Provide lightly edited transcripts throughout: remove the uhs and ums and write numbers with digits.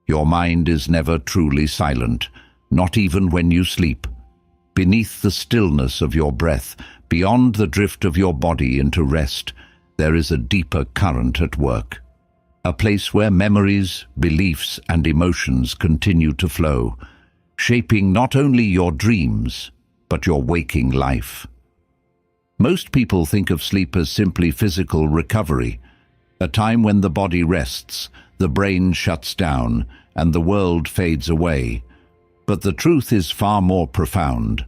Your mind is never truly silent, not even when you sleep. Beneath the stillness of your breath, beyond the drift of your body into rest, there is a deeper current at work. A place where memories, beliefs, and emotions continue to flow, shaping not only your dreams, but your waking life. Most people think of sleep as simply physical recovery, a time when the body rests, the brain shuts down, and the world fades away. But the truth is far more profound.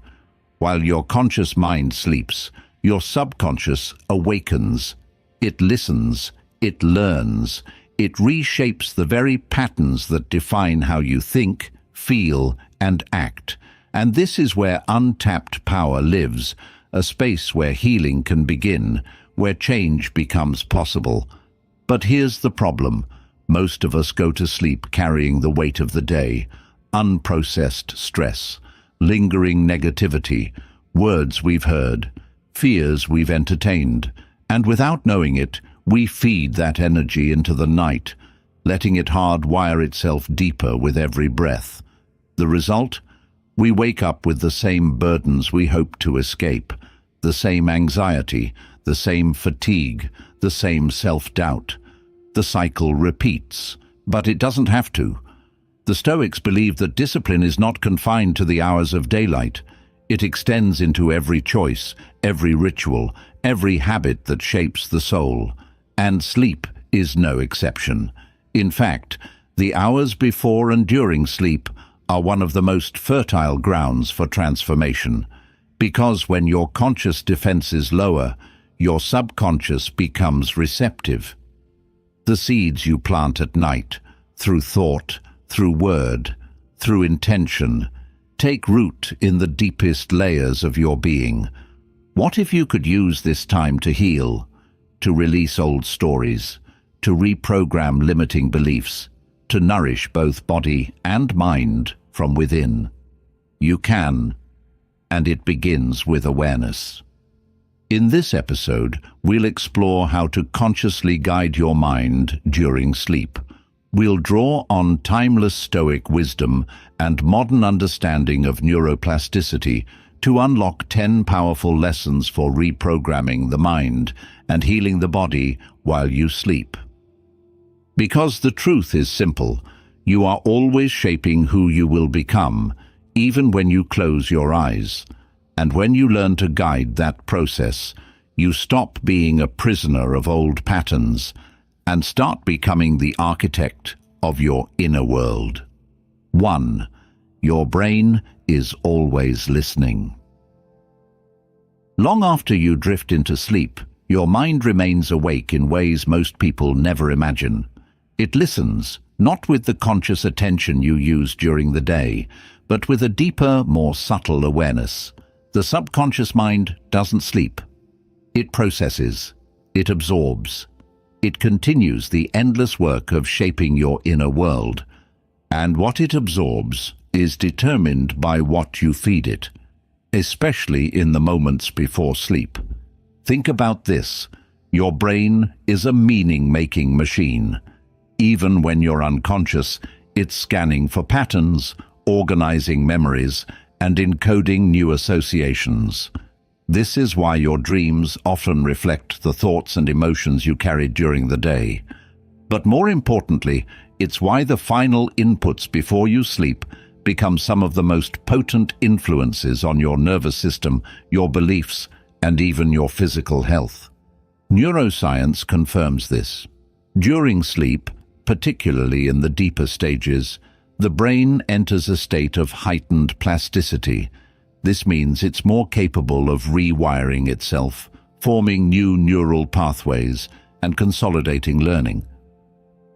While your conscious mind sleeps, your subconscious awakens. It listens, it learns, it reshapes the very patterns that define how you think, feel, and act. And this is where untapped power lives, a space where healing can begin, where change becomes possible. But here's the problem. Most of us go to sleep carrying the weight of the day, unprocessed stress, lingering negativity, words we've heard, fears we've entertained, and without knowing it, we feed that energy into the night, letting it hardwire itself deeper with every breath. The result? We wake up with the same burdens we hope to escape, the same anxiety, the same fatigue, the same self-doubt. The cycle repeats, but it doesn't have to. The Stoics believe that discipline is not confined to the hours of daylight. It extends into every choice, every ritual, every habit that shapes the soul. And sleep is no exception. In fact, the hours before and during sleep are one of the most fertile grounds for transformation. Because when your conscious defense is lower, your subconscious becomes receptive. The seeds you plant at night, through thought, through word, through intention, take root in the deepest layers of your being. What if you could use this time to heal, to release old stories, to reprogram limiting beliefs, to nourish both body and mind from within? You can, and it begins with awareness. In this episode, we'll explore how to consciously guide your mind during sleep. We'll draw on timeless Stoic wisdom and modern understanding of neuroplasticity to unlock 10 powerful lessons for reprogramming the mind and healing the body while you sleep. Because the truth is simple, you are always shaping who you will become, even when you close your eyes. And when you learn to guide that process, you stop being a prisoner of old patterns and start becoming the architect of your inner world. 1. Your brain is always listening. Long after you drift into sleep, your mind remains awake in ways most people never imagine. It listens, not with the conscious attention you use during the day, but with a deeper, more subtle awareness. The subconscious mind doesn't sleep. It processes. It absorbs. It continues the endless work of shaping your inner world. And what it absorbs is determined by what you feed it, especially in the moments before sleep. Think about this. Your brain is a meaning-making machine. Even when you're unconscious, it's scanning for patterns, organizing memories, and encoding new associations. This is why your dreams often reflect the thoughts and emotions you carried during the day. But more importantly, it's why the final inputs before you sleep become some of the most potent influences on your nervous system, your beliefs, and even your physical health. Neuroscience confirms this. During sleep, particularly in the deeper stages, the brain enters a state of heightened plasticity. This means it's more capable of rewiring itself, forming new neural pathways, and consolidating learning.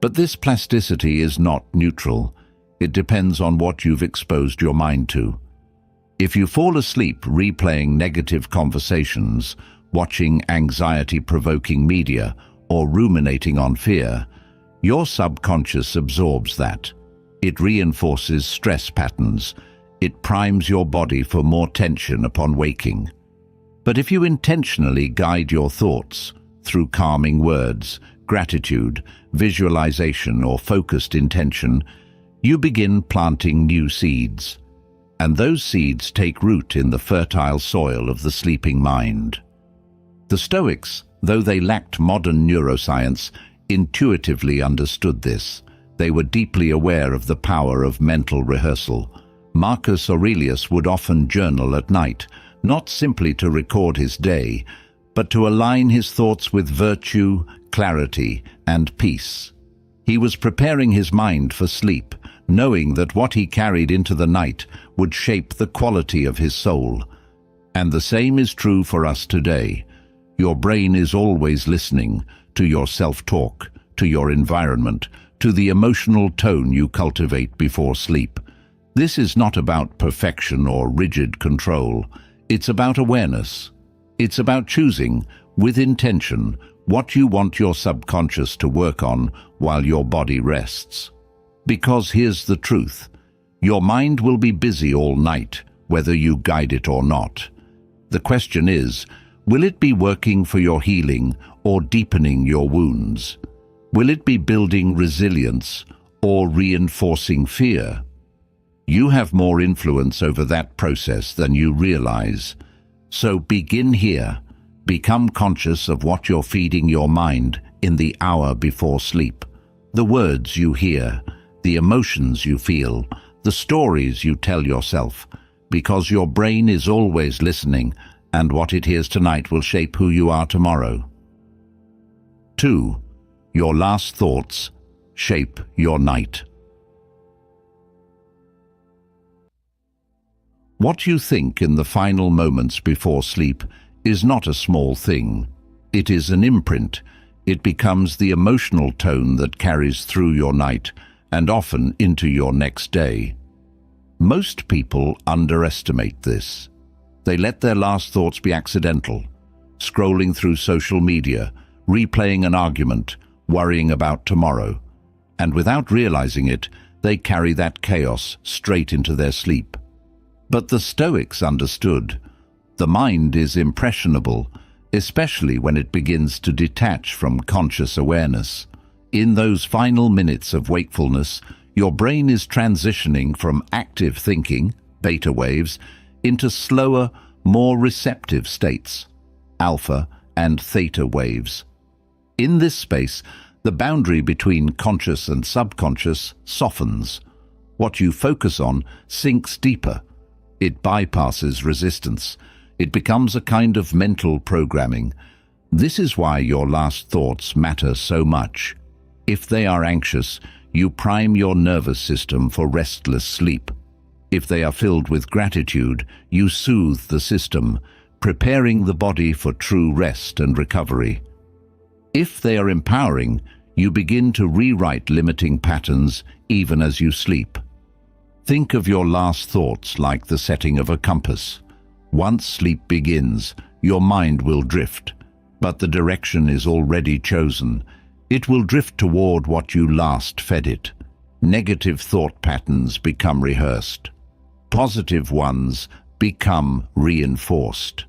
But this plasticity is not neutral. It depends on what you've exposed your mind to. If you fall asleep replaying negative conversations, watching anxiety-provoking media, or ruminating on fear, your subconscious absorbs that. It reinforces stress patterns. It primes your body for more tension upon waking. But if you intentionally guide your thoughts through calming words, gratitude, visualization, or focused intention, you begin planting new seeds. And those seeds take root in the fertile soil of the sleeping mind. The Stoics, though they lacked modern neuroscience, intuitively understood this. They were deeply aware of the power of mental rehearsal. Marcus Aurelius would often journal at night, not simply to record his day, but to align his thoughts with virtue, clarity, and peace. He was preparing his mind for sleep, knowing that what he carried into the night would shape the quality of his soul. And the same is true for us today. Your brain is always listening to your self-talk, to your environment, to the emotional tone you cultivate before sleep. This is not about perfection or rigid control. It's about awareness. It's about choosing, with intention, what you want your subconscious to work on while your body rests. Because here's the truth. Your mind will be busy all night, whether you guide it or not. The question is, will it be working for your healing or deepening your wounds? Will it be building resilience or reinforcing fear? You have more influence over that process than you realize. So begin here. Become conscious of what you're feeding your mind in the hour before sleep. The words you hear, the emotions you feel, the stories you tell yourself, because your brain is always listening, and what it hears tonight will shape who you are tomorrow. 2. Your last thoughts shape your night. What you think in the final moments before sleep is not a small thing. It is an imprint. It becomes the emotional tone that carries through your night and often into your next day. Most people underestimate this. They let their last thoughts be accidental, scrolling through social media, replaying an argument, worrying about tomorrow. And without realizing it, they carry that chaos straight into their sleep. But the Stoics understood. The mind is impressionable, especially when it begins to detach from conscious awareness. In those final minutes of wakefulness, your brain is transitioning from active thinking, beta waves, into slower, more receptive states, alpha and theta waves. In this space, the boundary between conscious and subconscious softens. What you focus on sinks deeper. It bypasses resistance. It becomes a kind of mental programming. This is why your last thoughts matter so much. If they are anxious, you prime your nervous system for restless sleep. If they are filled with gratitude, you soothe the system, preparing the body for true rest and recovery. If they are empowering, you begin to rewrite limiting patterns even as you sleep. Think of your last thoughts like the setting of a compass. Once sleep begins, your mind will drift, but the direction is already chosen. It will drift toward what you last fed it. Negative thought patterns become rehearsed. Positive ones become reinforced.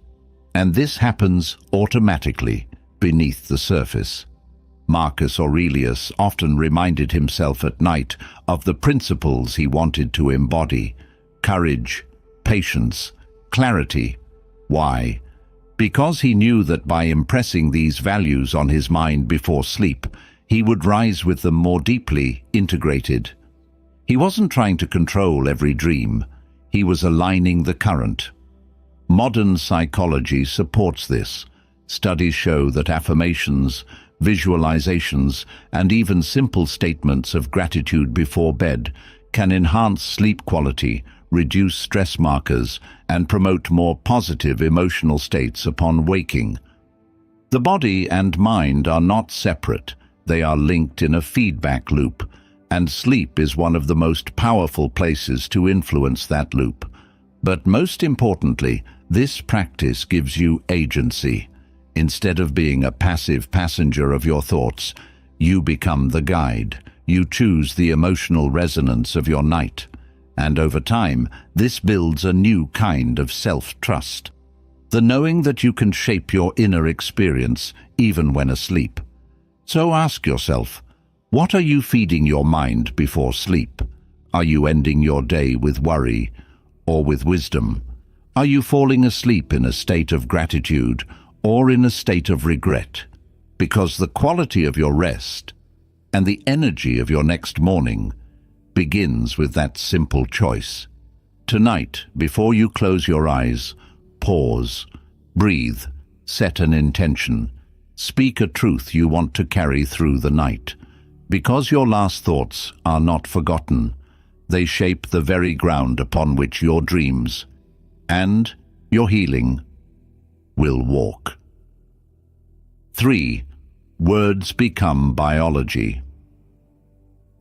And this happens automatically beneath the surface. Marcus Aurelius often reminded himself at night of the principles he wanted to embody: courage, patience, clarity. Why? Because he knew that by impressing these values on his mind before sleep, he would rise with them more deeply integrated. He wasn't trying to control every dream. He was aligning the current. Modern psychology supports this. Studies show that affirmations, visualizations, and even simple statements of gratitude before bed can enhance sleep quality, reduce stress markers, and promote more positive emotional states upon waking. The body and mind are not separate. They are linked in a feedback loop, and sleep is one of the most powerful places to influence that loop. But most importantly, this practice gives you agency. Instead of being a passive passenger of your thoughts, you become the guide. You choose the emotional resonance of your night. And over time, this builds a new kind of self-trust. The knowing that you can shape your inner experience even when asleep. So ask yourself, what are you feeding your mind before sleep? Are you ending your day with worry or with wisdom? Are you falling asleep in a state of gratitude or in a state of regret? Because the quality of your rest and the energy of your next morning begins with that simple choice. Tonight, before you close your eyes, pause, breathe, set an intention. Speak a truth you want to carry through the night. Because your last thoughts are not forgotten, they shape the very ground upon which your dreams and your healing will walk. 3. Words become biology.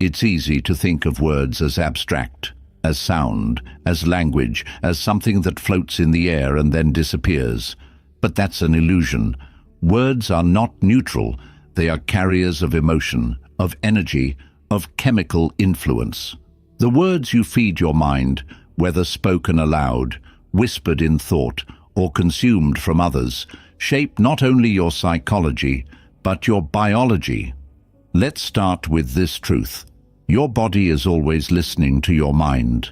It's easy to think of words as abstract, as sound, as language, as something that floats in the air and then disappears. But that's an illusion. Words are not neutral. They are carriers of emotion, of energy, of chemical influence. The words you feed your mind, whether spoken aloud, whispered in thought, or consumed from others, shape not only your psychology, but your biology. Let's start with this truth. Your body is always listening to your mind.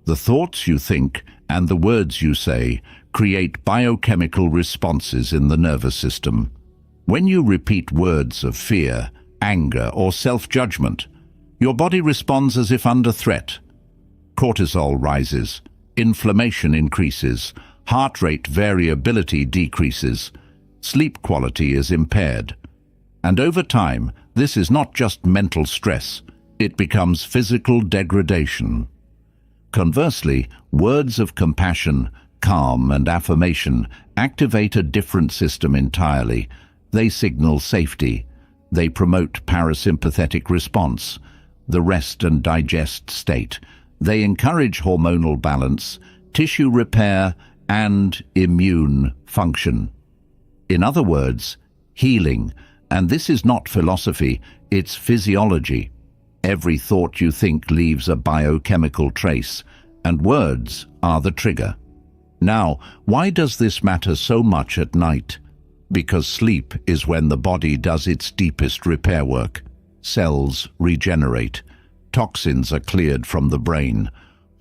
The thoughts you think and the words you say create biochemical responses in the nervous system. When you repeat words of fear, anger, or self-judgment, your body responds as if under threat. Cortisol rises, inflammation increases, heart rate variability decreases, sleep quality is impaired. And over time, this is not just mental stress, it becomes physical degradation. Conversely, words of compassion, calm, and affirmation activate a different system entirely. They signal safety. They promote parasympathetic response, the rest and digest state. They encourage hormonal balance, tissue repair, and immune function. In other words, healing. And this is not philosophy, it's physiology. Every thought you think leaves a biochemical trace, and words are the trigger. Now, why does this matter so much at night? Because sleep is when the body does its deepest repair work. Cells regenerate, toxins are cleared from the brain,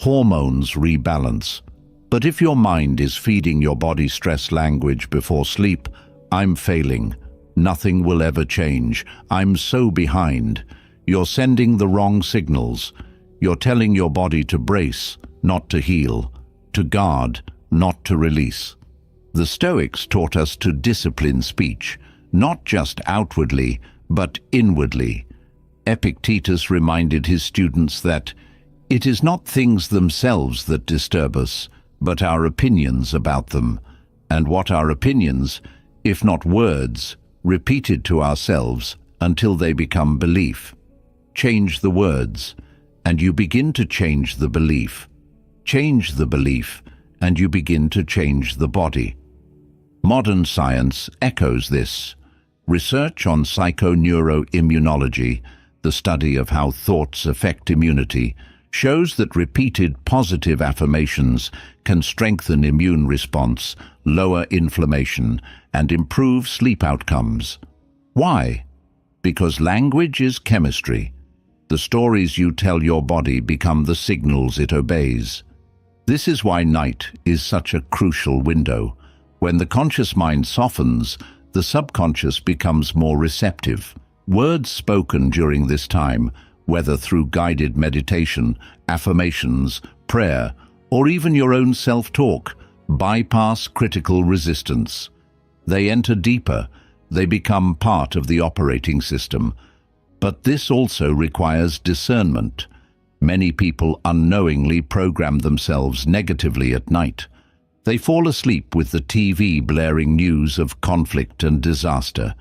hormones rebalance. But if your mind is feeding your body stress language before sleep, I'm failing. Nothing will ever change. I'm so behind. You're sending the wrong signals. You're telling your body to brace, not to heal, to guard, not to release. The Stoics taught us to discipline speech, not just outwardly, but inwardly. Epictetus reminded his students that it is not things themselves that disturb us, but our opinions about them. And what are opinions, if not words, repeated to ourselves until they become belief? Change the words, and you begin to change the belief. Change the belief, and you begin to change the body. Modern science echoes this. Research on psychoneuroimmunology, the study of how thoughts affect immunity, shows that repeated positive affirmations can strengthen immune response, lower inflammation, and improve sleep outcomes. Why? Because language is chemistry. The stories you tell your body become the signals it obeys. This is why night is such a crucial window. When the conscious mind softens, the subconscious becomes more receptive. Words spoken during this time, whether through guided meditation, affirmations, prayer, or even your own self-talk, bypass critical resistance. They enter deeper, they become part of the operating system. But this also requires discernment. Many people unknowingly program themselves negatively at night. They fall asleep with the TV blaring news of conflict and disaster.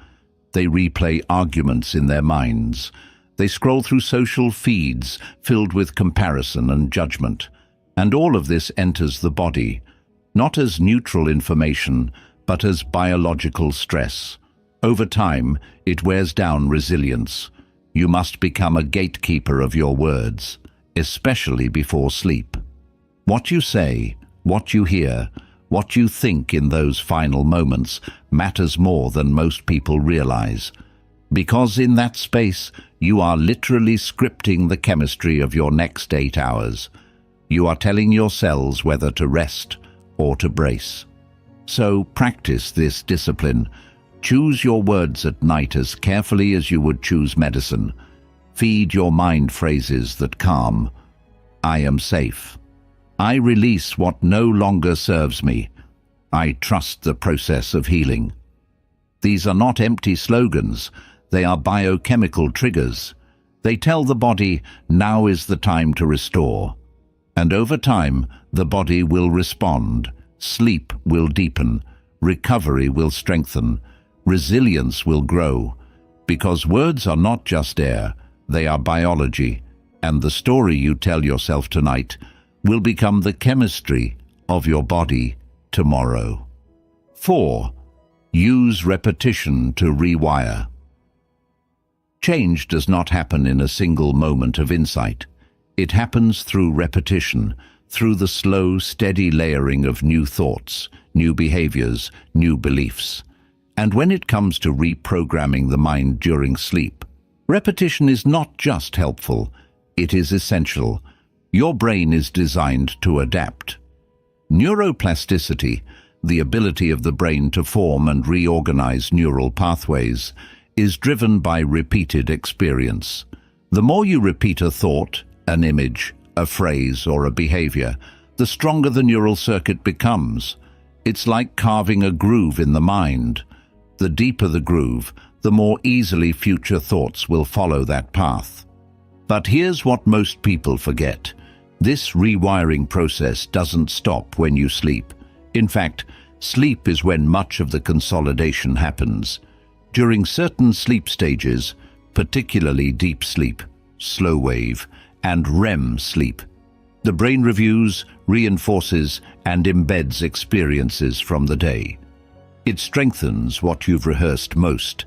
They replay arguments in their minds. They scroll through social feeds filled with comparison and judgment. And all of this enters the body, not as neutral information, but as biological stress. Over time, it wears down resilience. You must become a gatekeeper of your words, especially before sleep. What you say, what you hear, what you think in those final moments matters more than most people realize. Because in that space, you are literally scripting the chemistry of your next 8 hours. You are telling your cells whether to rest or to brace. So practice this discipline. Choose your words at night as carefully as you would choose medicine. Feed your mind phrases that calm. I am safe. I release what no longer serves me. I trust the process of healing. These are not empty slogans. They are biochemical triggers. They tell the body, now is the time to restore. And over time, the body will respond. Sleep will deepen. Recovery will strengthen. Resilience will grow. Because words are not just air, they are biology. And the story you tell yourself tonight will become the chemistry of your body tomorrow. 4. Use repetition to rewire. Change does not happen in a single moment of insight. It happens through repetition, through the slow, steady layering of new thoughts, new behaviors, new beliefs. And when it comes to reprogramming the mind during sleep, repetition is not just helpful, it is essential. Your brain is designed to adapt. Neuroplasticity, the ability of the brain to form and reorganize neural pathways, is driven by repeated experience. The more you repeat a thought, an image, a phrase, or a behavior, the stronger the neural circuit becomes. It's like carving a groove in the mind. The deeper the groove, the more easily future thoughts will follow that path. But here's what most people forget. This rewiring process doesn't stop when you sleep. In fact, sleep is when much of the consolidation happens. During certain sleep stages, particularly deep sleep, slow wave, and REM sleep, the brain reviews, reinforces, and embeds experiences from the day. It strengthens what you've rehearsed most.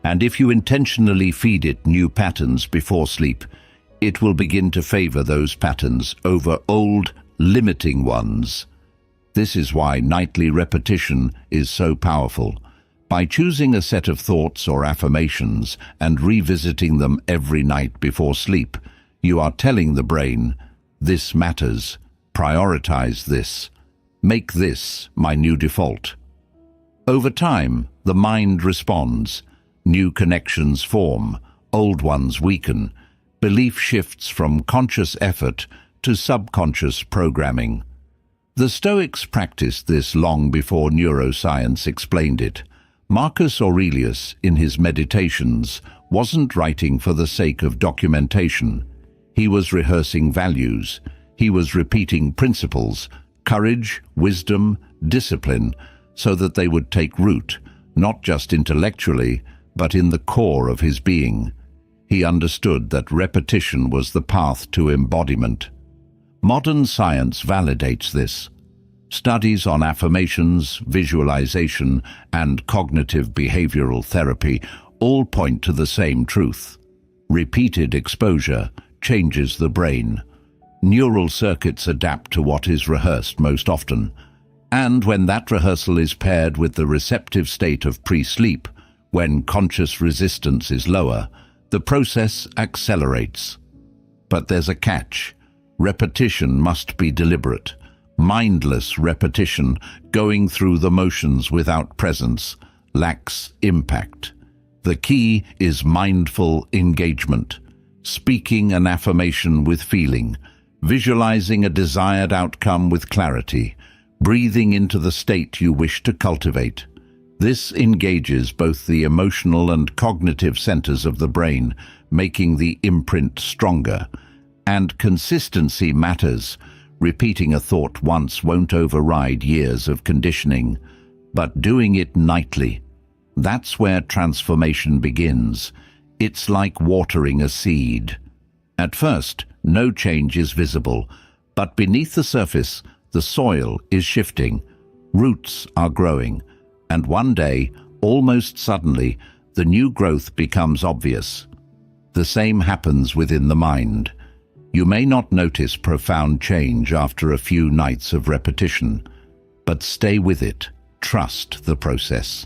And if you intentionally feed it new patterns before sleep, it will begin to favor those patterns over old, limiting ones. This is why nightly repetition is so powerful. By choosing a set of thoughts or affirmations and revisiting them every night before sleep, you are telling the brain, this matters, prioritize this, make this my new default. Over time, the mind responds. New connections form, old ones weaken. Belief shifts from conscious effort to subconscious programming. The Stoics practiced this long before neuroscience explained it. Marcus Aurelius, in his Meditations, wasn't writing for the sake of documentation. He was rehearsing values. He was repeating principles, courage, wisdom, discipline, so that they would take root, not just intellectually, but in the core of his being. He understood that repetition was the path to embodiment. Modern science validates this. Studies on affirmations, visualization, and cognitive behavioral therapy all point to the same truth. Repeated exposure changes the brain. Neural circuits adapt to what is rehearsed most often. And when that rehearsal is paired with the receptive state of pre-sleep, when conscious resistance is lower, the process accelerates. But there's a catch. Repetition must be deliberate. Mindless repetition, going through the motions without presence, lacks impact. The key is mindful engagement, speaking an affirmation with feeling, visualizing a desired outcome with clarity, breathing into the state you wish to cultivate. This engages both the emotional and cognitive centers of the brain, making the imprint stronger. And consistency matters. Repeating a thought once won't override years of conditioning, but doing it nightly, that's where transformation begins. It's like watering a seed. At first, no change is visible, but beneath the surface, the soil is shifting, roots are growing, and one day, almost suddenly, the new growth becomes obvious. The same happens within the mind. You may not notice profound change after a few nights of repetition, but stay with it, trust the process.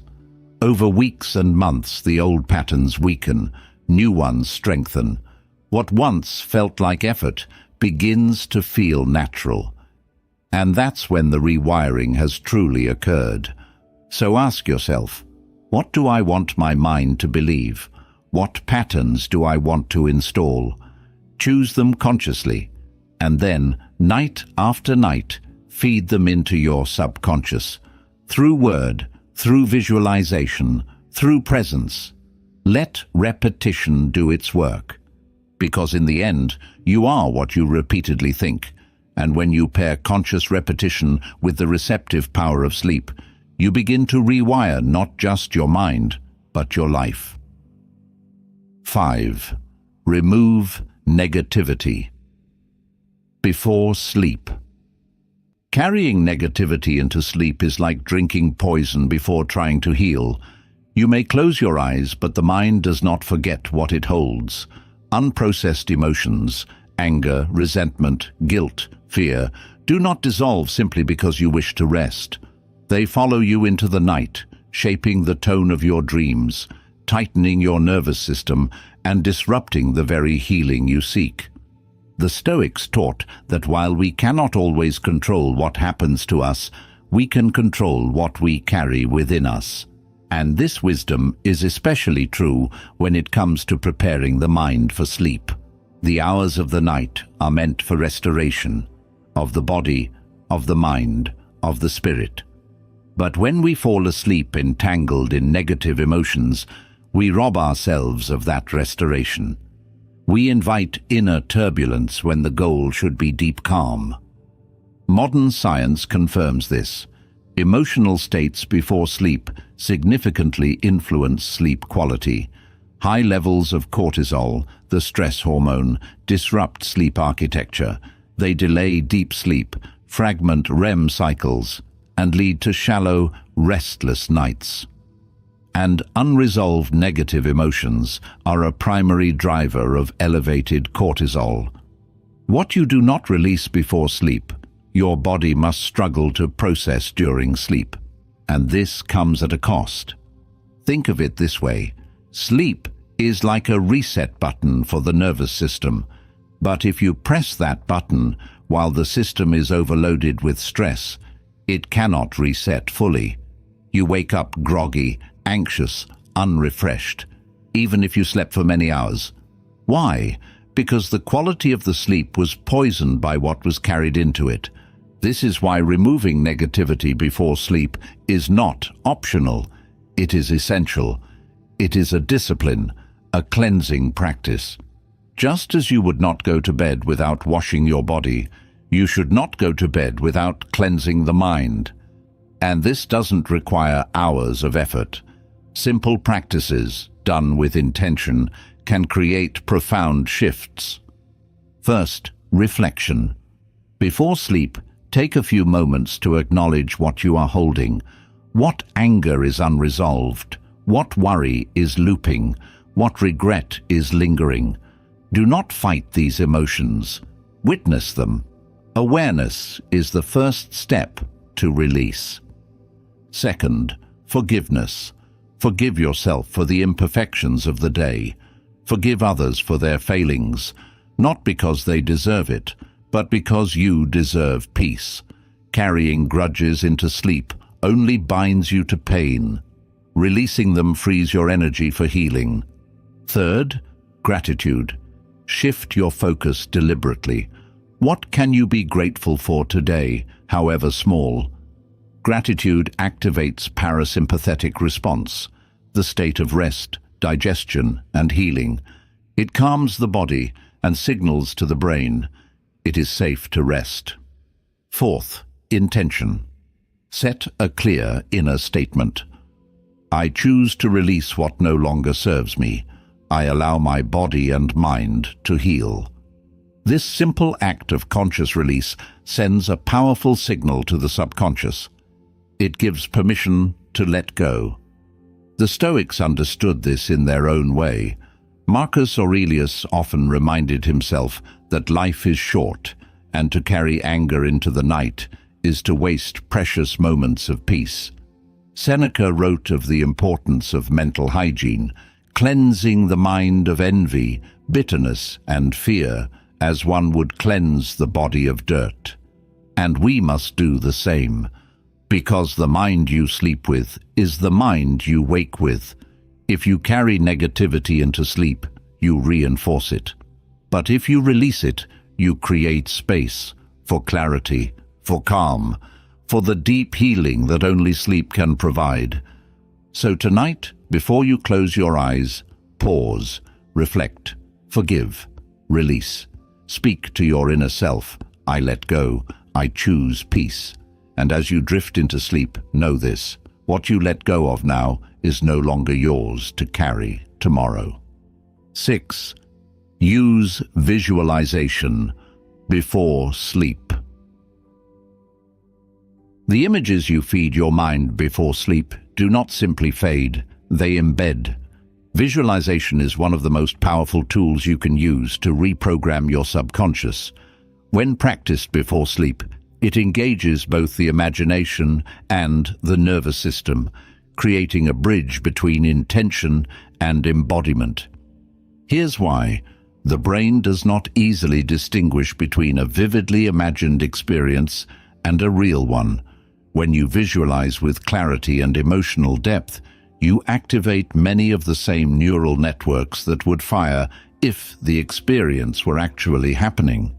Over weeks and months, the old patterns weaken, new ones strengthen. What once felt like effort begins to feel natural. And that's when the rewiring has truly occurred. So ask yourself, what do I want my mind to believe? What patterns do I want to install? Choose them consciously, and then, night after night, feed them into your subconscious. Through word, through visualization, through presence. Let repetition do its work. Because in the end, you are what you repeatedly think. And when you pair conscious repetition with the receptive power of sleep, you begin to rewire not just your mind, but your life. 5. Remove negativity. Before sleep. Carrying negativity into sleep is like drinking poison before trying to heal. You may close your eyes, but the mind does not forget what it holds. Unprocessed emotions, anger, resentment, guilt, fear, do not dissolve simply because you wish to rest. They follow you into the night, shaping the tone of your dreams, tightening your nervous system, and disrupting the very healing you seek. The Stoics taught that while we cannot always control what happens to us, we can control what we carry within us. And this wisdom is especially true when it comes to preparing the mind for sleep. The hours of the night are meant for restoration, of the body, of the mind, of the spirit. But when we fall asleep entangled in negative emotions, we rob ourselves of that restoration. We invite inner turbulence when the goal should be deep calm. Modern science confirms this. Emotional states before sleep significantly influence sleep quality. High levels of cortisol, the stress hormone, disrupt sleep architecture. They delay deep sleep, fragment REM cycles, and lead to shallow, restless nights. And unresolved negative emotions are a primary driver of elevated cortisol. What you do not release before sleep, your body must struggle to process during sleep. And this comes at a cost. Think of it this way. Sleep is like a reset button for the nervous system. But if you press that button while the system is overloaded with stress, it cannot reset fully. You wake up groggy, anxious, unrefreshed, even if you slept for many hours. Why? Because the quality of the sleep was poisoned by what was carried into it. This is why removing negativity before sleep is not optional. It is essential. It is a discipline, a cleansing practice. Just as you would not go to bed without washing your body, you should not go to bed without cleansing the mind. And this doesn't require hours of effort. Simple practices, done with intention, can create profound shifts. First, reflection. Before sleep, take a few moments to acknowledge what you are holding. What anger is unresolved? What worry is looping? What regret is lingering? Do not fight these emotions. Witness them. Awareness is the first step to release. Second, forgiveness. Forgive yourself for the imperfections of the day. Forgive others for their failings, not because they deserve it, but because you deserve peace. Carrying grudges into sleep only binds you to pain. Releasing them frees your energy for healing. Third, gratitude. Shift your focus deliberately. What can you be grateful for today, however small? Gratitude activates parasympathetic response, the state of rest, digestion, and healing. It calms the body and signals to the brain it is safe to rest. Fourth, intention. Set a clear inner statement. I choose to release what no longer serves me. I allow my body and mind to heal. This simple act of conscious release sends a powerful signal to the subconscious. It gives permission to let go. The Stoics understood this in their own way. Marcus Aurelius often reminded himself that life is short, and to carry anger into the night is to waste precious moments of peace. Seneca wrote of the importance of mental hygiene, cleansing the mind of envy, bitterness, and fear, as one would cleanse the body of dirt. And we must do the same, because the mind you sleep with is the mind you wake with. If you carry negativity into sleep, you reinforce it. But if you release it, you create space for clarity, for calm, for the deep healing that only sleep can provide. So tonight, before you close your eyes, pause, reflect, forgive, release. Speak to your inner self, I let go, I choose peace. And as you drift into sleep, know this: what you let go of now is no longer yours to carry tomorrow. 6. Use visualization before sleep. The images you feed your mind before sleep do not simply fade, they embed. Visualization is one of the most powerful tools you can use to reprogram your subconscious. When practiced before sleep, it engages both the imagination and the nervous system, creating a bridge between intention and embodiment. Here's why. The brain does not easily distinguish between a vividly imagined experience and a real one. When you visualize with clarity and emotional depth, you activate many of the same neural networks that would fire if the experience were actually happening.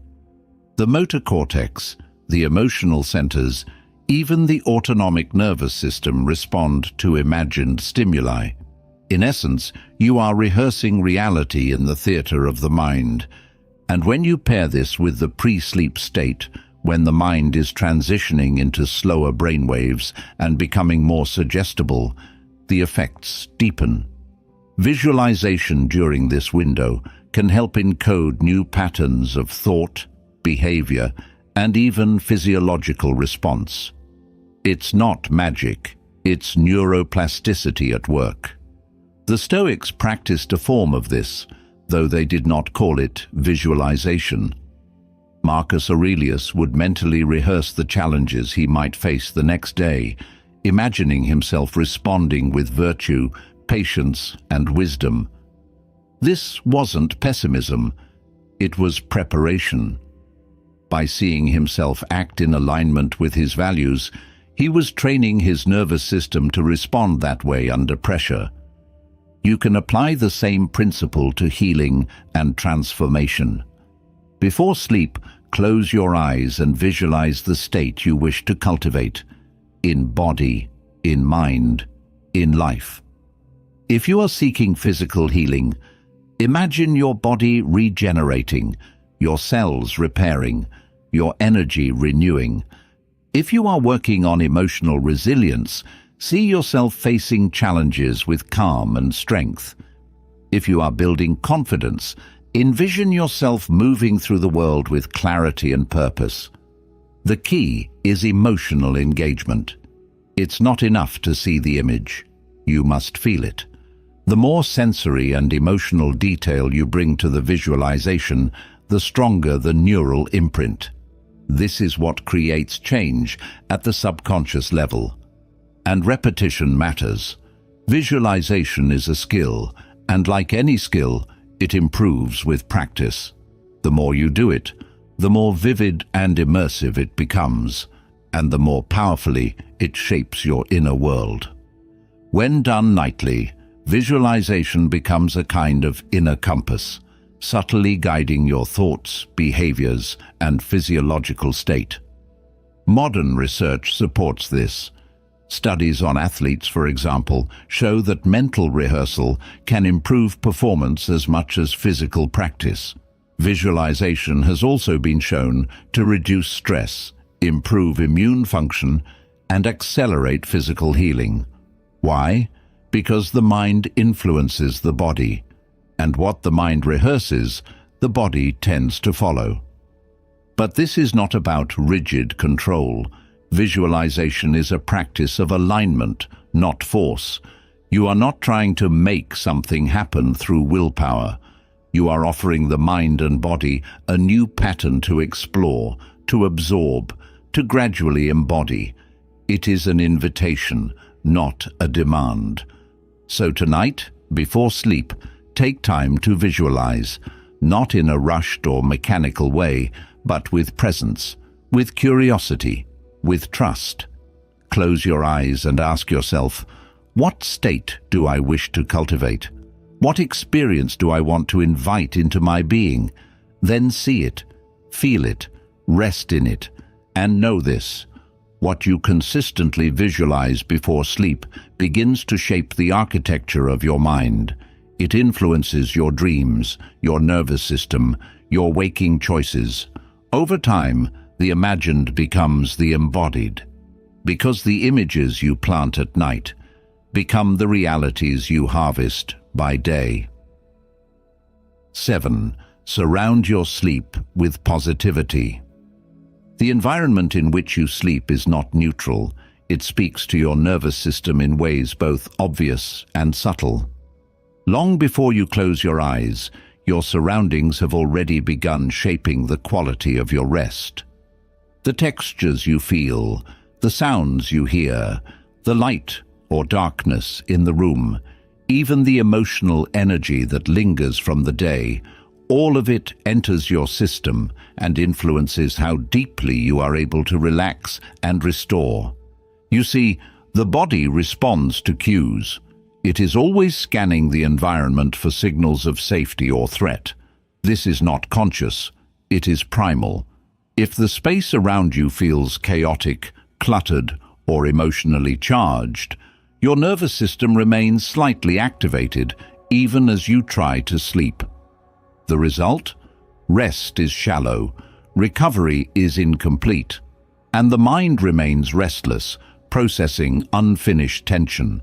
The motor cortex, the emotional centers, even the autonomic nervous system respond to imagined stimuli. In essence, you are rehearsing reality in the theater of the mind. And when you pair this with the pre-sleep state, when the mind is transitioning into slower brainwaves and becoming more suggestible, the effects deepen. Visualization during this window can help encode new patterns of thought, behavior, and even physiological response. It's not magic, it's neuroplasticity at work. The Stoics practiced a form of this, though they did not call it visualization. Marcus Aurelius would mentally rehearse the challenges he might face the next day, imagining himself responding with virtue, patience, and wisdom. This wasn't pessimism, it was preparation. By seeing himself act in alignment with his values, he was training his nervous system to respond that way under pressure. You can apply the same principle to healing and transformation. Before sleep, close your eyes and visualize the state you wish to cultivate, in body, in mind, in life. If you are seeking physical healing, imagine your body regenerating, your cells repairing, your energy renewing. If you are working on emotional resilience, see yourself facing challenges with calm and strength. If you are building confidence, envision yourself moving through the world with clarity and purpose. The key is emotional engagement. It's not enough to see the image. You must feel it. The more sensory and emotional detail you bring to the visualization, the stronger the neural imprint. This is what creates change at the subconscious level. And repetition matters. Visualization is a skill, and like any skill, it improves with practice. The more you do it, the more vivid and immersive it becomes, and the more powerfully it shapes your inner world. When done nightly, visualization becomes a kind of inner compass, subtly guiding your thoughts, behaviors, and physiological state. Modern research supports this. Studies on athletes, for example, show that mental rehearsal can improve performance as much as physical practice. Visualization has also been shown to reduce stress, improve immune function, and accelerate physical healing. Why? Because the mind influences the body, and what the mind rehearses, the body tends to follow. But this is not about rigid control. Visualization is a practice of alignment, not force. You are not trying to make something happen through willpower. You are offering the mind and body a new pattern to explore, to absorb, to gradually embody. It is an invitation, not a demand. So tonight, before sleep, take time to visualize, not in a rushed or mechanical way, but with presence, with curiosity, with trust. Close your eyes and ask yourself, what state do I wish to cultivate? What experience do I want to invite into my being? Then see it, feel it, rest in it, and know this. What you consistently visualize before sleep begins to shape the architecture of your mind. It influences your dreams, your nervous system, your waking choices. Over time, the imagined becomes the embodied, because the images you plant at night become the realities you harvest by day. 7. Surround your sleep with positivity. The environment in which you sleep is not neutral. It speaks to your nervous system in ways both obvious and subtle. Long before you close your eyes, your surroundings have already begun shaping the quality of your rest. The textures you feel, the sounds you hear, the light or darkness in the room, even the emotional energy that lingers from the day, all of it enters your system and influences how deeply you are able to relax and restore. You see, the body responds to cues. It is always scanning the environment for signals of safety or threat. This is not conscious, it is primal. If the space around you feels chaotic, cluttered, or emotionally charged, your nervous system remains slightly activated even as you try to sleep. The result? Rest is shallow, recovery is incomplete, and the mind remains restless, processing unfinished tension.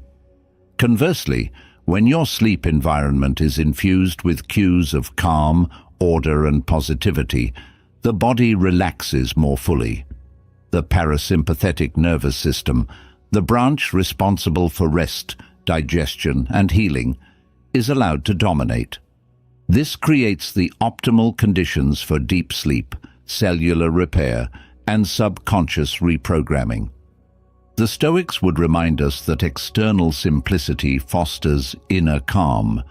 Conversely, when your sleep environment is infused with cues of calm, order, and positivity, the body relaxes more fully. The parasympathetic nervous system, the branch responsible for rest, digestion, and healing, is allowed to dominate. This creates the optimal conditions for deep sleep, cellular repair, and subconscious reprogramming. The Stoics would remind us that external simplicity fosters inner calm.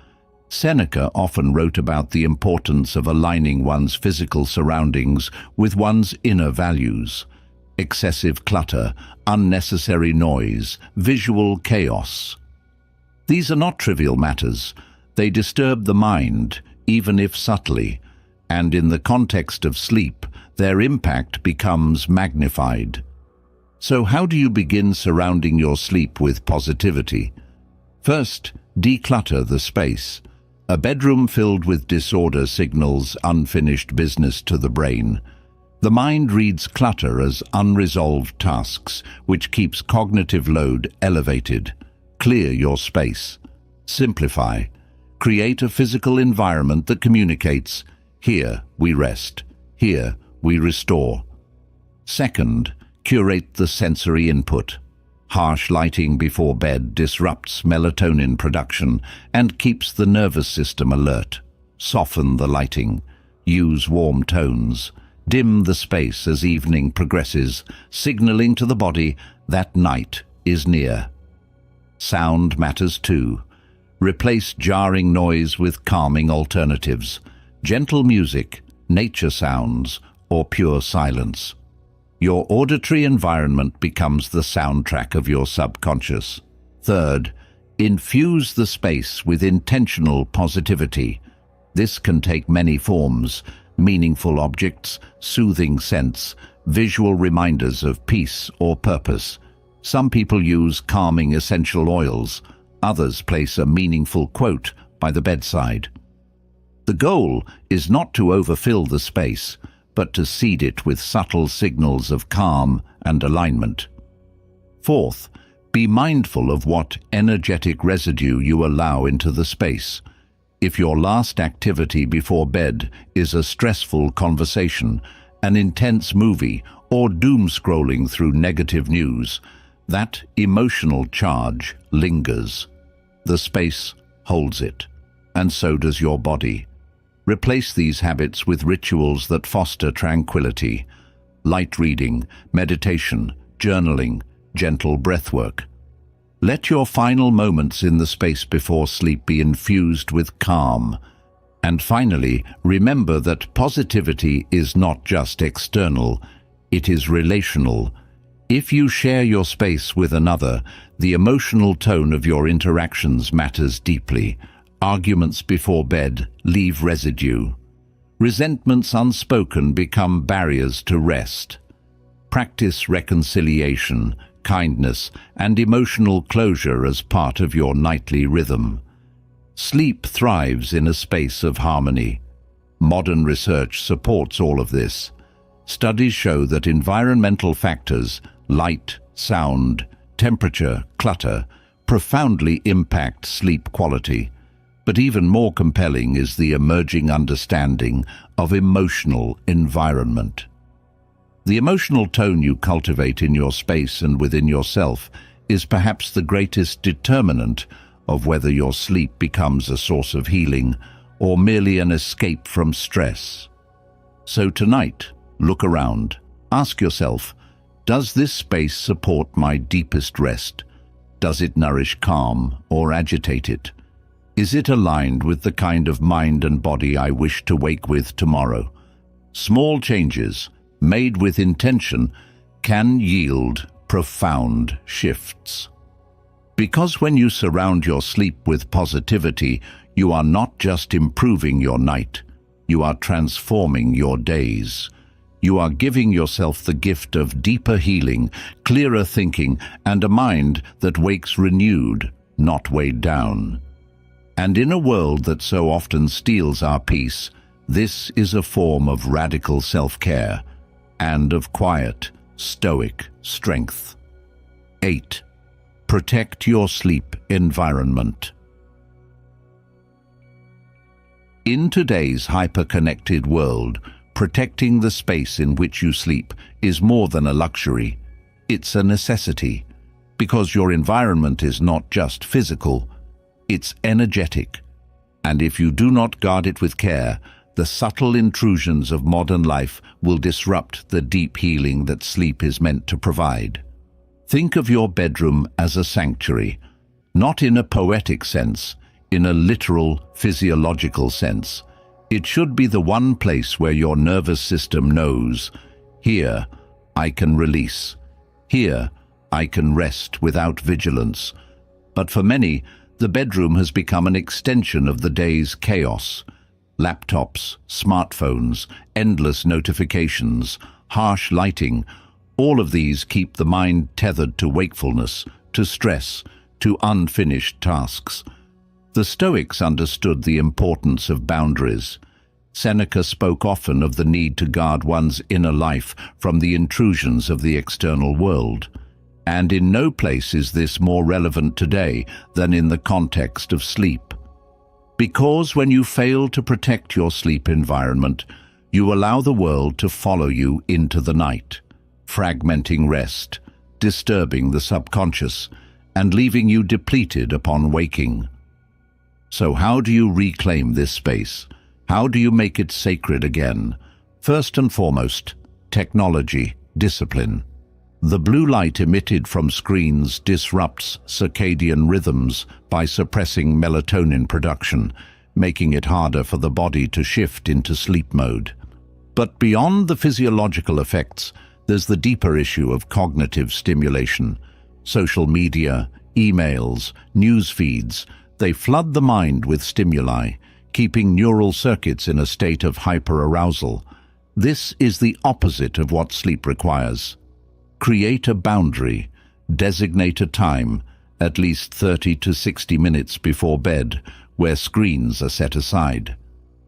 Seneca often wrote about the importance of aligning one's physical surroundings with one's inner values. Excessive clutter, unnecessary noise, visual chaos. These are not trivial matters. They disturb the mind, even if subtly, and in the context of sleep, their impact becomes magnified. So how do you begin surrounding your sleep with positivity? First, declutter the space. A bedroom filled with disorder signals unfinished business to the brain. The mind reads clutter as unresolved tasks, which keeps cognitive load elevated. Clear your space. Simplify. Create a physical environment that communicates, here we rest, here we restore. Second, curate the sensory input. Harsh lighting before bed disrupts melatonin production and keeps the nervous system alert. Soften the lighting. Use warm tones. Dim the space as evening progresses, signaling to the body that night is near. Sound matters too. Replace jarring noise with calming alternatives, gentle music, nature sounds, or pure silence. Your auditory environment becomes the soundtrack of your subconscious. Third, infuse the space with intentional positivity. This can take many forms: meaningful objects, soothing scents, visual reminders of peace or purpose. Some people use calming essential oils. Others place a meaningful quote by the bedside. The goal is not to overfill the space, but to seed it with subtle signals of calm and alignment. Fourth, be mindful of what energetic residue you allow into the space. If your last activity before bed is a stressful conversation, an intense movie, or doom scrolling through negative news, that emotional charge lingers. The space holds it, and so does your body. Replace these habits with rituals that foster tranquility. Light reading, meditation, journaling, gentle breathwork. Let your final moments in the space before sleep be infused with calm. And finally, remember that positivity is not just external, it is relational. If you share your space with another, the emotional tone of your interactions matters deeply. Arguments before bed leave residue. Resentments unspoken become barriers to rest. Practice reconciliation, kindness, and emotional closure as part of your nightly rhythm. Sleep thrives in a space of harmony. Modern research supports all of this. Studies show that environmental factors, light, sound, temperature, clutter, profoundly impact sleep quality. But even more compelling is the emerging understanding of emotional environment. The emotional tone you cultivate in your space and within yourself is perhaps the greatest determinant of whether your sleep becomes a source of healing or merely an escape from stress. So tonight, look around. Ask yourself, does this space support my deepest rest? Does it nourish calm or agitate it? Is it aligned with the kind of mind and body I wish to wake with tomorrow? Small changes, made with intention, can yield profound shifts. Because when you surround your sleep with positivity, you are not just improving your night, you are transforming your days. You are giving yourself the gift of deeper healing, clearer thinking, and a mind that wakes renewed, not weighed down. And in a world that so often steals our peace, this is a form of radical self-care and of quiet, stoic strength. 8. Protect your sleep environment. In today's hyper-connected world, protecting the space in which you sleep is more than a luxury. It's a necessity, because your environment is not just physical, it's energetic. And if you do not guard it with care, the subtle intrusions of modern life will disrupt the deep healing that sleep is meant to provide. Think of your bedroom as a sanctuary, not in a poetic sense, in a literal, physiological sense. It should be the one place where your nervous system knows, here I can release, here I can rest without vigilance. But for many, the bedroom has become an extension of the day's chaos. Laptops, smartphones, endless notifications, harsh lighting, all of these keep the mind tethered to wakefulness, to stress, to unfinished tasks. The Stoics understood the importance of boundaries. Seneca spoke often of the need to guard one's inner life from the intrusions of the external world. And in no place is this more relevant today than in the context of sleep. Because when you fail to protect your sleep environment, you allow the world to follow you into the night, fragmenting rest, disturbing the subconscious, and leaving you depleted upon waking. So how do you reclaim this space? How do you make it sacred again? First and foremost, technology, discipline. The blue light emitted from screens disrupts circadian rhythms by suppressing melatonin production, making it harder for the body to shift into sleep mode. But beyond the physiological effects, there's the deeper issue of cognitive stimulation. Social media, emails, news feeds, they flood the mind with stimuli, keeping neural circuits in a state of hyperarousal. This is the opposite of what sleep requires. Create a boundary, designate a time, at least 30 to 60 minutes before bed, where screens are set aside.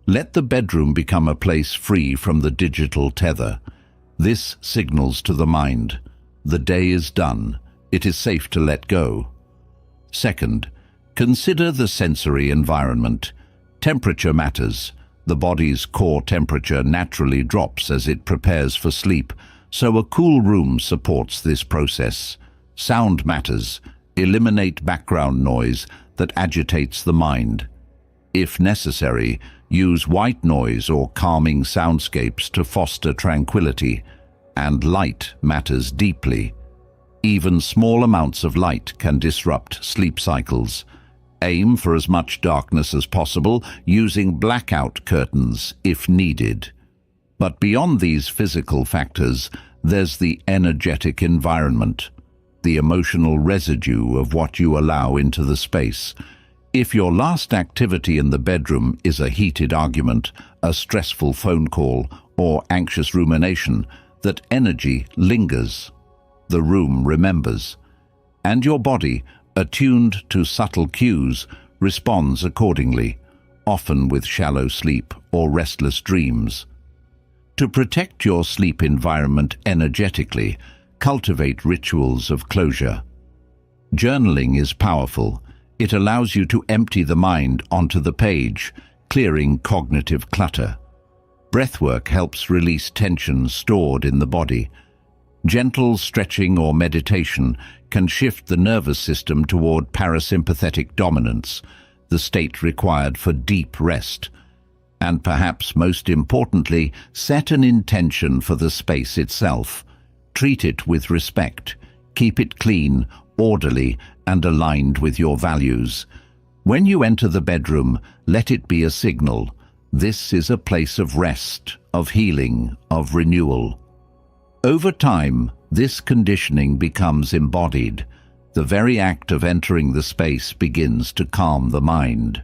Let the bedroom become a place free from the digital tether. This signals to the mind, the day is done, it is safe to let go. Second, consider the sensory environment. Temperature matters. The body's core temperature naturally drops as it prepares for sleep, so a cool room supports this process. Sound matters. Eliminate background noise that agitates the mind. If necessary, use white noise or calming soundscapes to foster tranquility. And light matters deeply. Even small amounts of light can disrupt sleep cycles. Aim for as much darkness as possible, using blackout curtains if needed. But beyond these physical factors, there's the energetic environment, the emotional residue of what you allow into the space. If your last activity in the bedroom is a heated argument, a stressful phone call, or anxious rumination, that energy lingers. The room remembers. And your body, attuned to subtle cues, responds accordingly, often with shallow sleep or restless dreams. To protect your sleep environment energetically, cultivate rituals of closure. Journaling is powerful. It allows you to empty the mind onto the page, clearing cognitive clutter. Breathwork helps release tension stored in the body. Gentle stretching or meditation can shift the nervous system toward parasympathetic dominance, the state required for deep rest. And perhaps most importantly, set an intention for the space itself. Treat it with respect. Keep it clean, orderly, and aligned with your values. When you enter the bedroom, let it be a signal. This is a place of rest, of healing, of renewal. Over time, this conditioning becomes embodied. The very act of entering the space begins to calm the mind.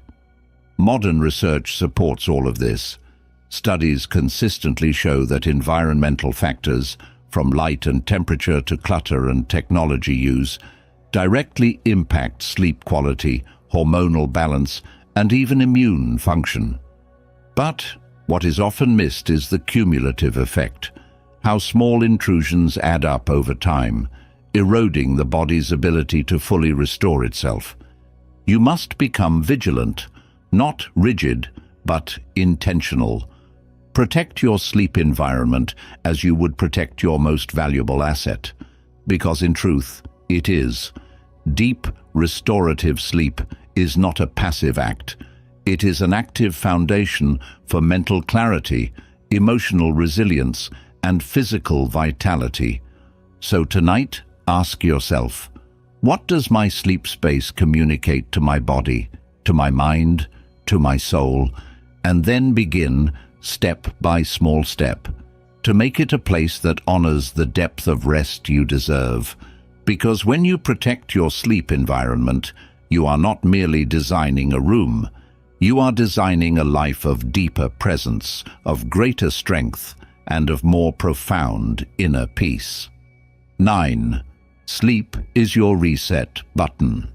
Modern research supports all of this. Studies consistently show that environmental factors, from light and temperature to clutter and technology use, directly impact sleep quality, hormonal balance, and even immune function. But what is often missed is the cumulative effect, how small intrusions add up over time, eroding the body's ability to fully restore itself. You must become vigilant, not rigid, but intentional. Protect your sleep environment as you would protect your most valuable asset, because in truth, it is. Deep, restorative sleep is not a passive act. It is an active foundation for mental clarity, emotional resilience, and physical vitality. So tonight, ask yourself, what does my sleep space communicate to my body, to my mind, to my soul? And then begin, step by small step, to make it a place that honors the depth of rest you deserve. Because when you protect your sleep environment, you are not merely designing a room. You are designing a life of deeper presence, of greater strength, and of more profound inner peace. 9. Sleep is your reset button.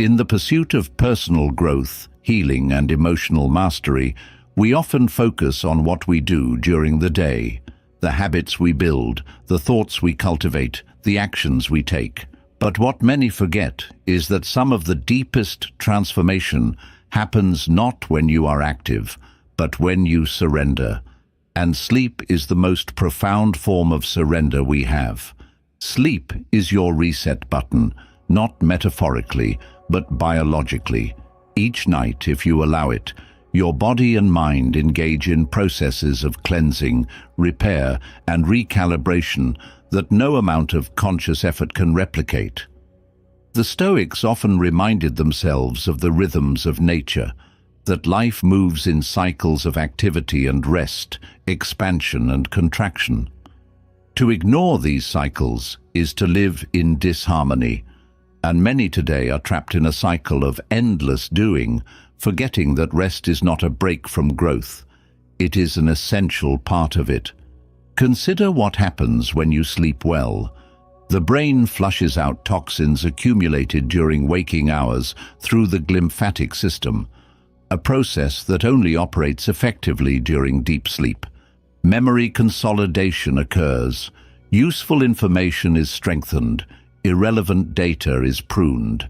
In the pursuit of personal growth, healing, and emotional mastery, we often focus on what we do during the day, the habits we build, the thoughts we cultivate, the actions we take. But what many forget is that some of the deepest transformation happens not when you are active, but when you surrender. And sleep is the most profound form of surrender we have. Sleep is your reset button, not metaphorically, but biologically. Each night, if you allow it, your body and mind engage in processes of cleansing, repair, and recalibration that no amount of conscious effort can replicate. The Stoics often reminded themselves of the rhythms of nature, that life moves in cycles of activity and rest, expansion and contraction. To ignore these cycles is to live in disharmony, and many today are trapped in a cycle of endless doing, forgetting that rest is not a break from growth. It is an essential part of it. Consider what happens when you sleep well. The brain flushes out toxins accumulated during waking hours through the glymphatic system, a process that only operates effectively during deep sleep. Memory consolidation occurs. Useful information is strengthened. Irrelevant data is pruned.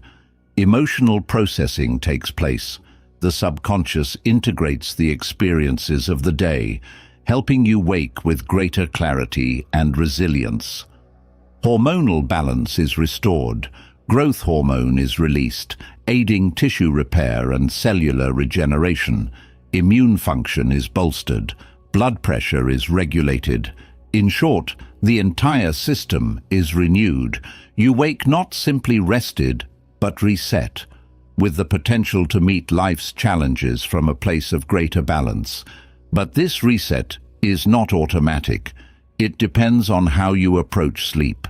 Emotional processing takes place. The subconscious integrates the experiences of the day, helping you wake with greater clarity and resilience. Hormonal balance is restored. Growth hormone is released, aiding tissue repair and cellular regeneration. Immune function is bolstered. Blood pressure is regulated. In short, The entire system is renewed. You wake not simply rested, but reset, with the potential to meet life's challenges from a place of greater balance. But this reset is not automatic. It depends on how you approach sleep.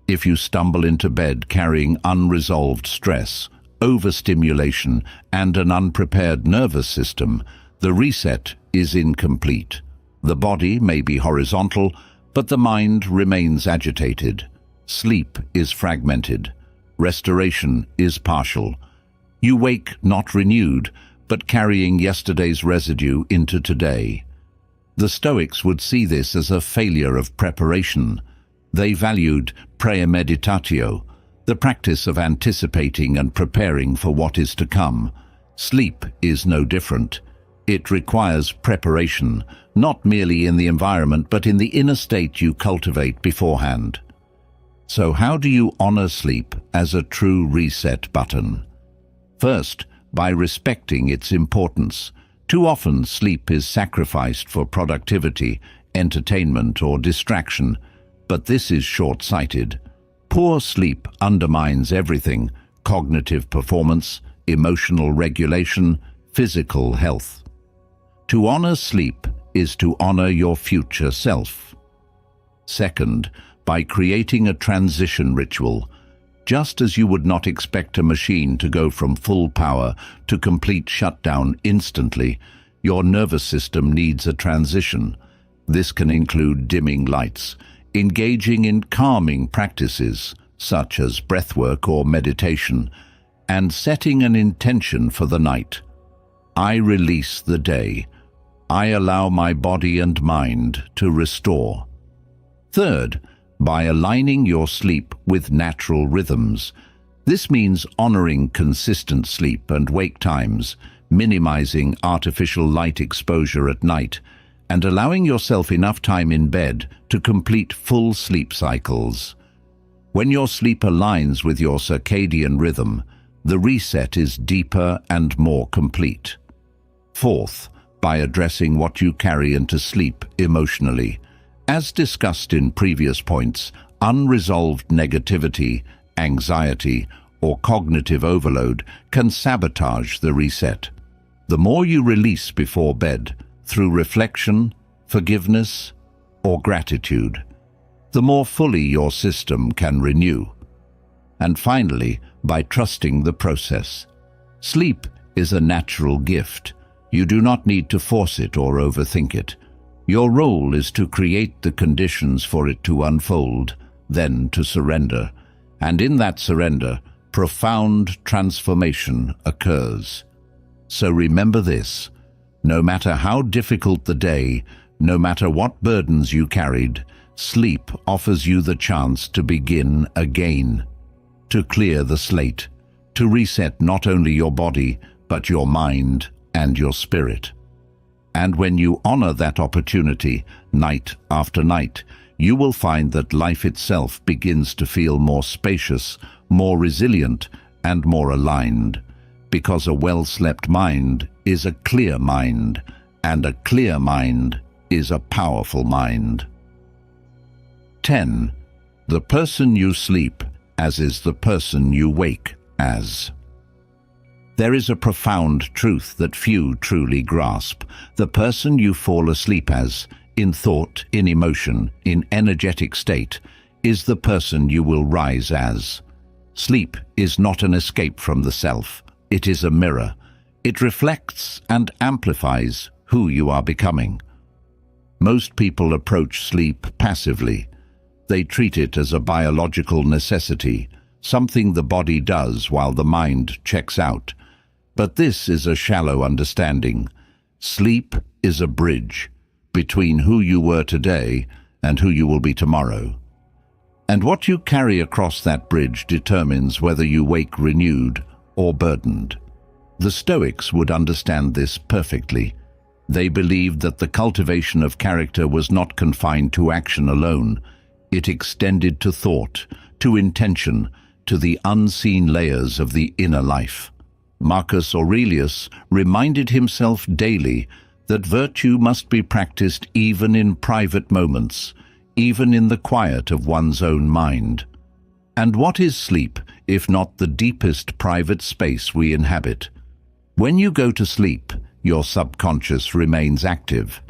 If you stumble into bed carrying unresolved stress, overstimulation, and an unprepared nervous system, the reset is incomplete. The body may be horizontal, but the mind remains agitated. Sleep is fragmented. Restoration is partial. You wake not renewed, but carrying yesterday's residue into today. The Stoics would see this as a failure of preparation. They valued praemeditatio, the practice of anticipating and preparing for what is to come. Sleep is no different. It requires preparation, not merely in the environment, but in the inner state you cultivate beforehand. So how do you honor sleep as a true reset button? First, by respecting its importance. Too often, sleep is sacrificed for productivity, entertainment, or distraction, but this is short-sighted. Poor sleep undermines everything: cognitive performance, emotional regulation, physical health. To honor sleep is to honor your future self. Second, by creating a transition ritual. Just as you would not expect a machine to go from full power to complete shutdown instantly, your nervous system needs a transition. This can include dimming lights, engaging in calming practices, such as breathwork or meditation, and setting an intention for the night. I release the day. I allow my body and mind to restore. Third, by aligning your sleep with natural rhythms. This means honoring consistent sleep and wake times, minimizing artificial light exposure at night, and allowing yourself enough time in bed to complete full sleep cycles. When your sleep aligns with your circadian rhythm, the reset is deeper and more complete. Fourth, by addressing what you carry into sleep emotionally. As discussed in previous points, unresolved negativity, anxiety, or cognitive overload can sabotage the reset. The more you release before bed, through reflection, forgiveness, or gratitude, the more fully your system can renew. And finally, by trusting the process. Sleep is a natural gift. You do not need to force it or overthink it. Your role is to create the conditions for it to unfold, then to surrender. And in that surrender, profound transformation occurs. So remember this: no matter how difficult the day, no matter what burdens you carried, sleep offers you the chance to begin again, to clear the slate, to reset not only your body, but your mind and your spirit. And when you honor that opportunity, night after night, you will find that life itself begins to feel more spacious, more resilient, and more aligned. Because a well-slept mind is a clear mind, and a clear mind is a powerful mind. 10. The person you sleep as is the person you wake as. There is a profound truth that few truly grasp. The person you fall asleep as, in thought, in emotion, in energetic state, is the person you will rise as. Sleep is not an escape from the self. It is a mirror. It reflects and amplifies who you are becoming. Most people approach sleep passively. They treat it as a biological necessity, something the body does while the mind checks out. But this is a shallow understanding. Sleep is a bridge between who you were today and who you will be tomorrow. And what you carry across that bridge determines whether you wake renewed or burdened. The Stoics would understand this perfectly. They believed that the cultivation of character was not confined to action alone. It extended to thought, to intention, to the unseen layers of the inner life. Marcus Aurelius reminded himself daily that virtue must be practiced even in private moments, even in the quiet of one's own mind. And what is sleep, if not the deepest private space we inhabit? When you go to sleep, your subconscious remains active.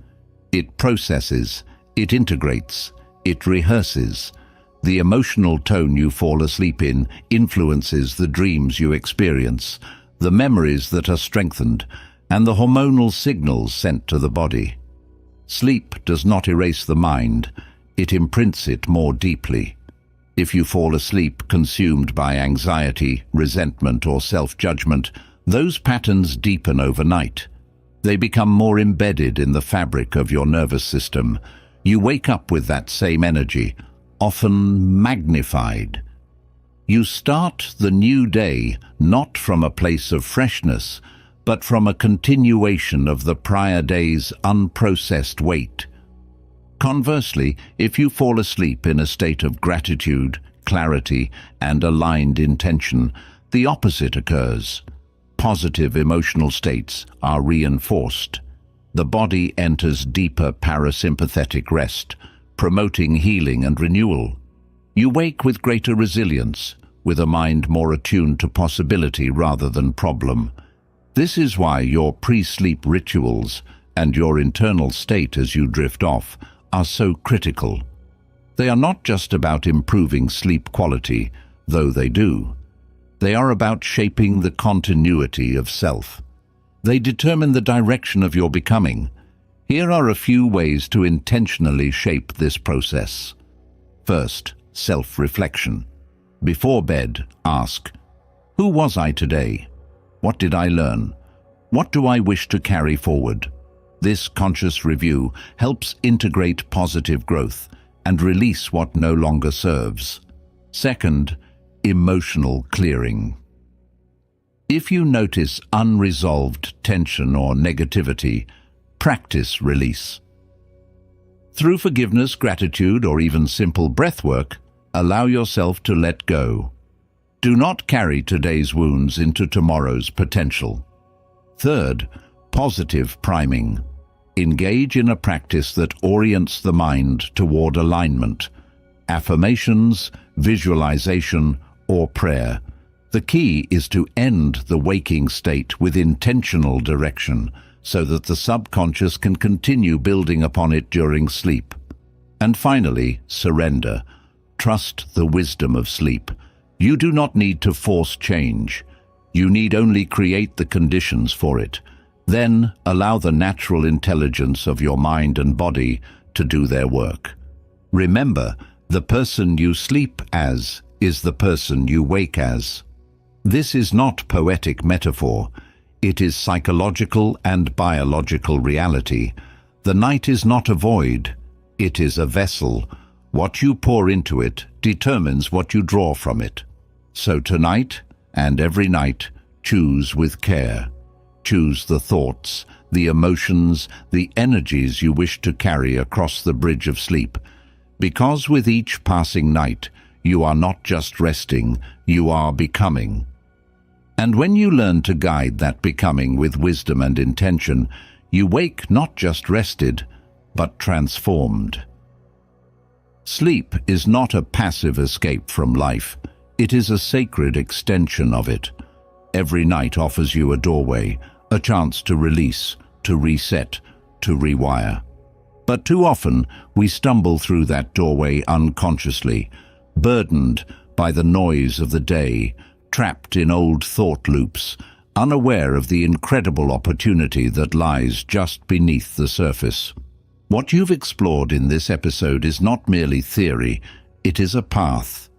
It processes, it integrates, it rehearses. The emotional tone you fall asleep in influences the dreams you experience, the memories that are strengthened, and the hormonal signals sent to the body. Sleep does not erase the mind, it imprints it more deeply. If you fall asleep consumed by anxiety, resentment, or self-judgment, those patterns deepen overnight. They become more embedded in the fabric of your nervous system. You wake up with that same energy, often magnified. You start the new day not from a place of freshness, but from a continuation of the prior day's unprocessed weight. Conversely, if you fall asleep in a state of gratitude, clarity, and aligned intention, the opposite occurs. Positive emotional states are reinforced. The body enters deeper parasympathetic rest, promoting healing and renewal. You wake with greater resilience, with a mind more attuned to possibility rather than problem. This is why your pre-sleep rituals and your internal state as you drift off are so critical. They are not just about improving sleep quality, though they do. They are about shaping the continuity of self. They determine the direction of your becoming. Here are a few ways to intentionally shape this process. First, self-reflection. Before bed, ask, who was I today? What did I learn? What do I wish to carry forward? This conscious review helps integrate positive growth and release what no longer serves. Second, emotional clearing. If you notice unresolved tension or negativity, practice release. Through forgiveness, gratitude, or even simple breath work, allow yourself to let go. Do not carry today's wounds into tomorrow's potential. Third, positive priming. Engage in a practice that orients the mind toward alignment. Affirmations, visualization, or prayer. The key is to end the waking state with intentional direction so that the subconscious can continue building upon it during sleep. And finally, surrender. Trust the wisdom of sleep. You do not need to force change. You need only create the conditions for it. Then allow the natural intelligence of your mind and body to do their work. Remember, the person you sleep as is the person you wake as. This is not poetic metaphor. It is psychological and biological reality. The night is not a void. It is a vessel. What you pour into it determines what you draw from it. So tonight, and every night, choose with care. Choose the thoughts, the emotions, the energies you wish to carry across the bridge of sleep. Because with each passing night, you are not just resting, you are becoming. And when you learn to guide that becoming with wisdom and intention, you wake not just rested, but transformed. Sleep is not a passive escape from life. It is a sacred extension of it. Every night offers you a doorway, a chance to release, to reset, to rewire. But too often, we stumble through that doorway unconsciously, burdened by the noise of the day, trapped in old thought loops, unaware of the incredible opportunity that lies just beneath the surface. What you've explored in this episode is not merely theory, it is a path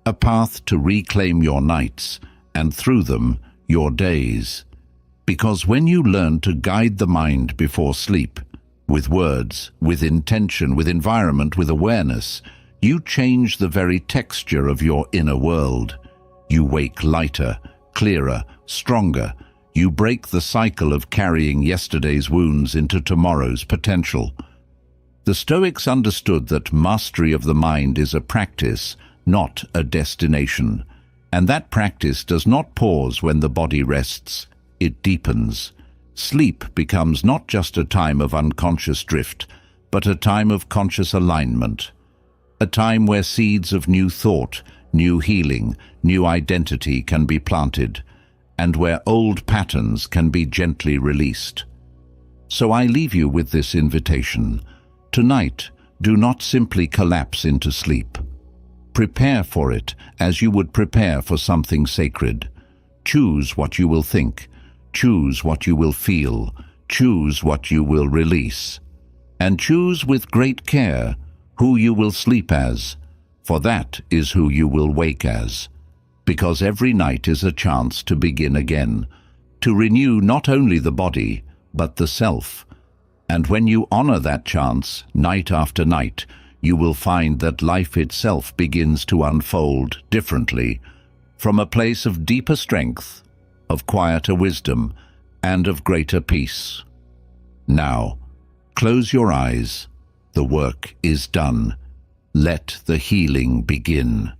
to reclaim your nights, and through them, your days. Because when you learn to guide the mind before sleep, with words, with intention, with environment, with awareness, you change the very texture of your inner world. You wake lighter, clearer, stronger. You break the cycle of carrying yesterday's wounds into tomorrow's potential. The Stoics understood that mastery of the mind is a practice, not a destination. And that practice does not pause when the body rests. It deepens. Sleep becomes not just a time of unconscious drift, but a time of conscious alignment. a time where seeds of new thought, new healing, new identity can be planted, and where old patterns can be gently released. So I leave you with this invitation. Tonight, do not simply collapse into sleep. Prepare for it as you would prepare for something sacred. Choose what you will think. Choose what you will feel. Choose what you will release. And choose with great care who you will sleep as, for that is who you will wake as. Because every night is a chance to begin again, to renew not only the body, but the self. And when you honor that chance, night after night, you will find that life itself begins to unfold differently, from a place of deeper strength, of quieter wisdom, and of greater peace. Now, close your eyes. The work is done. Let the healing begin.